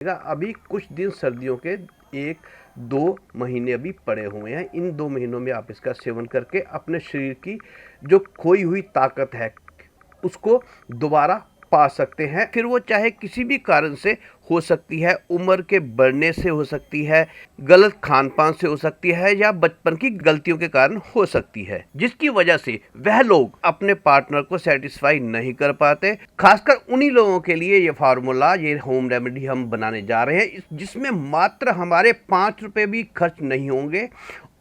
अभी कुछ दिन सर्दियों के 1-2 महीने अभी पड़े हुए हैं। इन 2 महीनों में आप इसका सेवन करके अपने शरीर की जो खोई हुई ताकत है उसको दोबारा पा सकते हैं। फिर वो चाहे किसी भी कारण से हो सकती है, उम्र के बढ़ने से हो सकती है, गलत खान पान से हो सकती है, या बचपन की गलतियों के कारण हो सकती है, जिसकी वजह से वह लोग अपने पार्टनर को सेटिस्फाई नहीं कर पाते। खासकर उन्हीं लोगों के लिए ये फार्मूला, ये होम रेमेडी हम बनाने जा रहे हैं, जिसमें मात्र हमारे 5 रुपए भी खर्च नहीं होंगे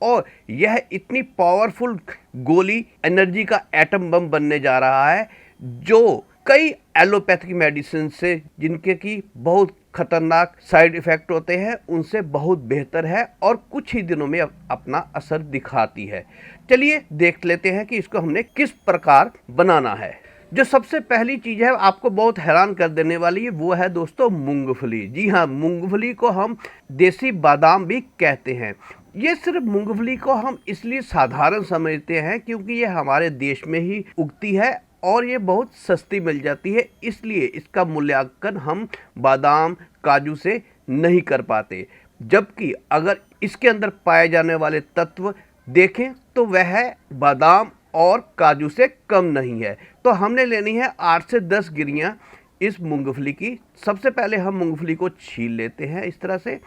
और यह इतनी पावरफुल गोली, एनर्जी का एटम बम बनने जा रहा है जो कई एलोपैथिक मेडिसिन से, जिनके की बहुत खतरनाक साइड इफेक्ट होते हैं, उनसे बहुत बेहतर है और कुछ ही दिनों में अपना असर दिखाती है। चलिए देख लेते हैं कि इसको हमने किस प्रकार बनाना है। जो सबसे पहली चीज है, आपको बहुत हैरान कर देने वाली है, वो है दोस्तों मूंगफली। जी हाँ, मूंगफली को हम देसी बादाम भी कहते हैं। ये सिर्फ मूंगफली को हम इसलिए साधारण समझते हैं क्योंकि ये हमारे देश में ही उगती है और ये बहुत सस्ती मिल जाती है, इसलिए इसका मूल्यांकन हम बादाम, काजू से नहीं कर पाते। जबकि अगर इसके अंदर पाए जाने वाले तत्व देखें तो वह बादाम और काजू से कम नहीं है। तो हमने लेनी है 8 से 10 गिरियाँ इस मूंगफली की। सबसे पहले हम मूंगफली को छील लेते हैं इस तरह से,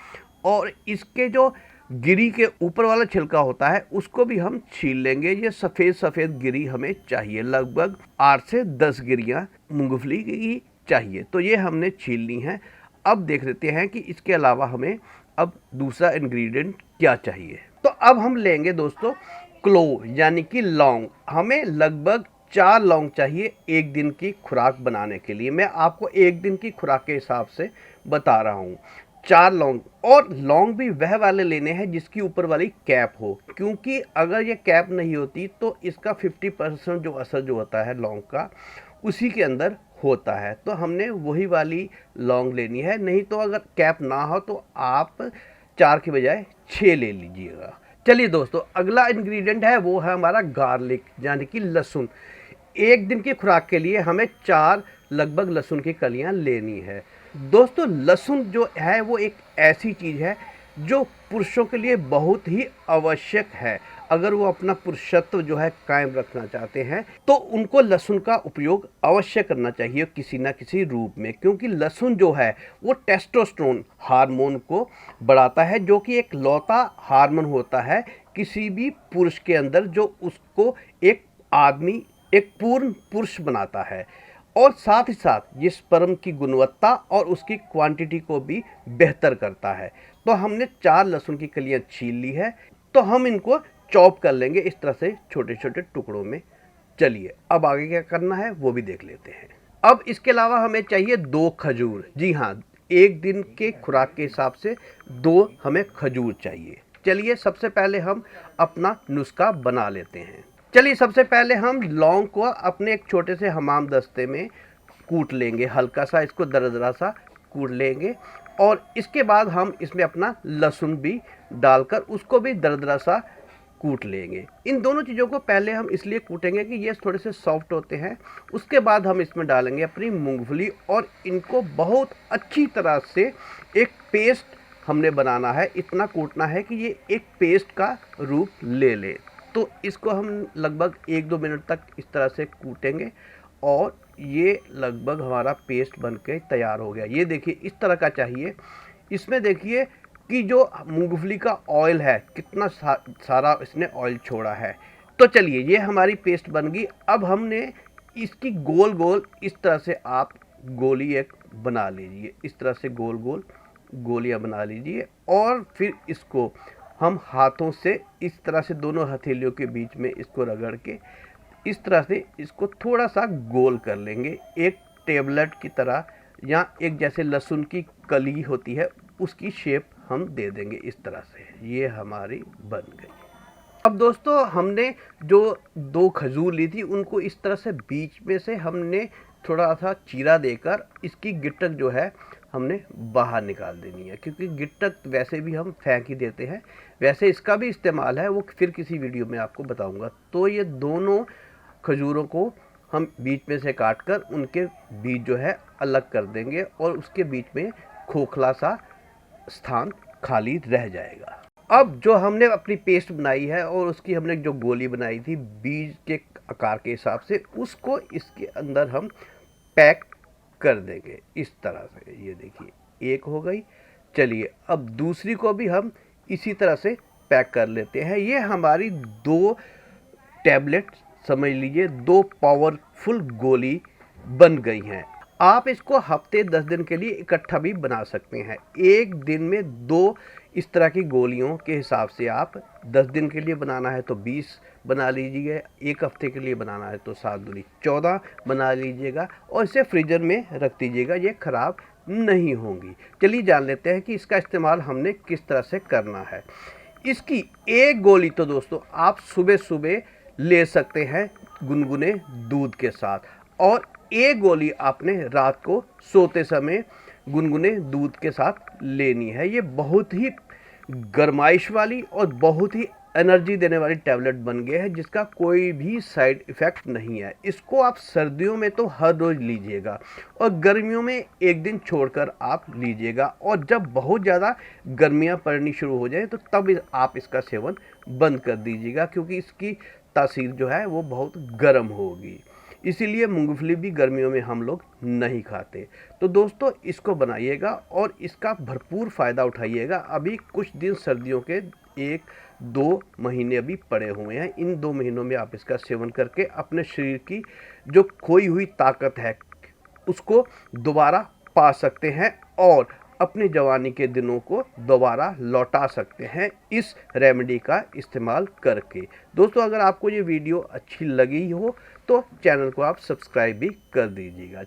और इसके जो गिरी के ऊपर वाला छिलका होता है उसको भी हम छील लेंगे। ये सफ़ेद सफ़ेद गिरी हमें चाहिए, लगभग 8 से 10 गिरियाँ मूंगफली की चाहिए। तो ये हमने छील ली हैं। अब देख लेते हैं कि इसके अलावा हमें अब दूसरा इंग्रेडिएंट क्या चाहिए। तो अब हम लेंगे दोस्तों क्लोव, यानी कि लौंग। हमें लगभग 4 लौंग चाहिए एक दिन की खुराक बनाने के लिए। मैं आपको एक दिन की खुराक के हिसाब से बता रहा हूँ। 4 लौंग, और लौंग भी वह वाले लेने हैं जिसकी ऊपर वाली कैप हो, क्योंकि अगर ये कैप नहीं होती तो इसका 50% जो असर जो होता है लौंग का, उसी के अंदर होता है। तो हमने वही वाली लौंग लेनी है। नहीं तो अगर कैप ना हो तो आप 4 की बजाय 6 ले लीजिएगा। चलिए दोस्तों, अगला इंग्रेडिएंट है वो है हमारा गार्लिक, यानी कि लहसुन। एक दिन की खुराक के लिए हमें 4 लगभग लहसुन की कलियां लेनी है। दोस्तों, लहसुन जो है वो एक ऐसी चीज़ है जो पुरुषों के लिए बहुत ही आवश्यक है। अगर वो अपना पुरुषत्व जो है कायम रखना चाहते हैं तो उनको लहसुन का उपयोग अवश्य करना चाहिए किसी ना किसी रूप में, क्योंकि लहसुन जो है वो टेस्टोस्टेरोन हार्मोन को बढ़ाता है, जो कि एक लौता हार्मोन होता है किसी भी पुरुष के अंदर, जो उसको एक आदमी, एक पूर्ण पुरुष बनाता है। और साथ ही साथ ये स्पर्म की गुणवत्ता और उसकी क्वांटिटी को भी बेहतर करता है। तो हमने 4 लहसुन की कलियां छील ली है, तो हम इनको चॉप कर लेंगे इस तरह से छोटे छोटे टुकड़ों में। चलिए अब आगे क्या करना है वो भी देख लेते हैं। अब इसके अलावा हमें चाहिए 2 खजूर। जी हाँ, एक दिन के खुराक के हिसाब से 2 हमें खजूर चाहिए। चलिए सबसे पहले हम अपना नुस्खा बना लेते हैं। चलिए सबसे पहले हम लौंग को अपने एक छोटे से हमाम दस्ते में कूट लेंगे, हल्का सा इसको दरदरा सा कूट लेंगे, और इसके बाद हम इसमें अपना लहसुन भी डालकर उसको भी दरदरा सा कूट लेंगे। इन दोनों चीज़ों को पहले हम इसलिए कूटेंगे कि ये थोड़े से सॉफ्ट होते हैं। उसके बाद हम इसमें डालेंगे अपनी मूंगफली और इनको बहुत अच्छी तरह से एक पेस्ट हमने बनाना है। इतना कूटना है कि ये एक पेस्ट का रूप ले ले। तो इसको हम लगभग 1-2 मिनट तक इस तरह से कूटेंगे और ये लगभग हमारा पेस्ट बन के तैयार हो गया। ये देखिए इस तरह का चाहिए। इसमें देखिए कि जो मूंगफली का ऑयल है कितना सारा इसने ऑयल छोड़ा है। तो चलिए ये हमारी पेस्ट बन गई। अब हमने इसकी गोल गोल इस तरह से आप गोली एक बना लीजिए, इस तरह से गोल गोल गोलियां बना लीजिए, और फिर इसको हम हाथों से इस तरह से दोनों हथेलियों के बीच में इसको रगड़ के इस तरह से इसको थोड़ा सा गोल कर लेंगे, एक टेबलेट की तरह, या एक जैसे लहसुन की कली होती है उसकी शेप हम दे देंगे इस तरह से। ये हमारी बन गई। अब दोस्तों, हमने जो 2 खजूर ली थी उनको इस तरह से बीच में से हमने थोड़ा सा चीरा देकर इसकी गिटक जो है हमने बाहर निकाल देनी है, क्योंकि गिटक वैसे भी हम फेंक ही देते हैं। वैसे इसका भी इस्तेमाल है, वो फिर किसी वीडियो में आपको बताऊंगा। तो ये दोनों खजूरों को हम बीच में से काट कर उनके बीज जो है अलग कर देंगे और उसके बीच में खोखला सा स्थान खाली रह जाएगा। अब जो हमने अपनी पेस्ट बनाई है और उसकी हमने जो गोली बनाई थी बीज के आकार के हिसाब से, उसको इसके अंदर हम पैक कर देंगे इस तरह से। ये देखिए एक हो गई। चलिए अब दूसरी को भी हम इसी तरह से पैक कर लेते हैं। ये हमारी 2 टैबलेट समझ लीजिए 2 पावरफुल गोली बन गई हैं। आप इसको हफ्ते 10 दिन के लिए इकट्ठा भी बना सकते हैं। एक दिन में 2 इस तरह की गोलियों के हिसाब से आप 10 दिन के लिए बनाना है तो 20 बना लीजिए, एक हफ्ते के लिए बनाना है तो 7 दूनी 14 बना लीजिएगा और इसे फ्रीजर में रख दीजिएगा, ये ख़राब नहीं होंगी। चलिए जान लेते हैं कि इसका इस्तेमाल हमने किस तरह से करना है। इसकी एक गोली तो दोस्तों आप सुबह सुबह ले सकते हैं गुनगुने दूध के साथ, और एक गोली आपने रात को सोते समय गुनगुने दूध के साथ लेनी है। ये बहुत ही गरमाइश वाली और बहुत ही एनर्जी देने वाली टैबलेट बन गए हैं जिसका कोई भी साइड इफ़ेक्ट नहीं है। इसको आप सर्दियों में तो हर रोज़ लीजिएगा और गर्मियों में एक दिन छोड़कर आप लीजिएगा, और जब बहुत ज़्यादा गर्मियां पड़नी शुरू हो जाए तो तब आप इसका सेवन बंद कर दीजिएगा, क्योंकि इसकी तासीर जो है वो बहुत गर्म होगी। इसीलिए मूंगफली भी गर्मियों में हम लोग नहीं खाते। तो दोस्तों इसको बनाइएगा और इसका भरपूर फ़ायदा उठाइएगा। अभी कुछ दिन सर्दियों के 1-2 महीने अभी पड़े हुए हैं। इन 2 महीनों में आप इसका सेवन करके अपने शरीर की जो खोई हुई ताकत है उसको दोबारा पा सकते हैं और अपनी जवानी के दिनों को दोबारा लौटा सकते हैं इस रेमेडी का इस्तेमाल करके। दोस्तों अगर आपको ये वीडियो अच्छी लगी हो तो चैनल को आप सब्सक्राइब भी कर दीजिएगा।